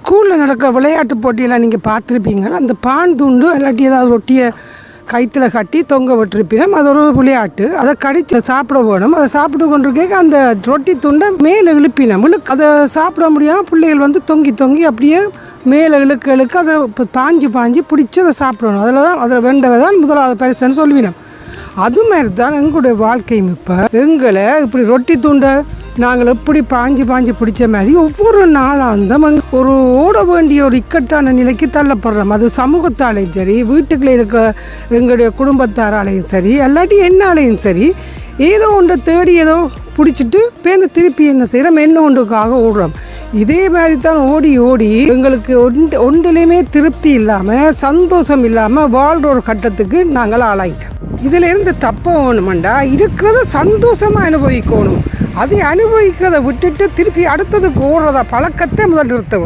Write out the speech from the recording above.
ஸ்கூலில் நடக்கிற விளையாட்டு போட்டியெல்லாம் நீங்கள் பார்த்துருப்பீங்க. அந்த பான் துண்டு இல்லாட்டி ஏதாவது ரொட்டியை கைத்தில் கட்டி தொங்க விட்டுருப்பினோம். அது ஒரு விளையாட்டு. அதை கடித்து சாப்பிட வேணும். அதை சாப்பிட்டு கொண்டிருக்க அந்த ரொட்டி துண்டை மேலே இழுப்பினோம். அதை சாப்பிட முடியாமல் பிள்ளைகள் வந்து தொங்கி தொங்கி அப்படியே மேலே இழுக்க அதை பாஞ்சு பிடிச்சி அதை சாப்பிடணும். அதில் வேண்டவை தான் முதலாவது பரிசுன்னு சொல்லுவினோம். அது மாதிரி தான் எங்களுடைய வாழ்க்கையும். இப்போ எங்களை இப்படி ரொட்டி துண்டை நாங்கள் எப்படி பாஞ்சு பிடிச்ச மாதிரி ஒவ்வொரு நாளாக ஒரு ஓட வேண்டிய ஒரு இக்கட்டான நிலைக்கு தள்ளப்படுறோம். அது சமூகத்தாலையும் சரி, வீட்டுக்குள்ளே இருக்கிற எங்களுடைய குடும்பத்தாராலையும் சரி, அல்லாட்டி என்னாலையும் சரி, ஏதோ ஒன்றை தேடி ஏதோ பிடிச்சிட்டு பேருந்து திருப்பி என்ன செய்கிறோம், என்ன ஒன்றுக்காக ஓடுறோம். இதே மாதிரி தான் ஓடி எங்களுக்கு ஒன்றிலையுமே திருப்தி இல்லாமல் சந்தோஷம் இல்லாமல் வாழ்கிற ஒரு கட்டத்துக்கு நாங்கள் ஆளாயிட்டோம். இதிலேருந்து தப்ப வேணுமெண்டா இருக்கிறத சந்தோஷமாக அனுபவிக்கணும். அதை அனுபவிக்கிறத விட்டுட்டு திருப்பி அடுத்ததுக்கு ஓடுறத பழக்கத்தை முதல் நிறுத்த வேணும்.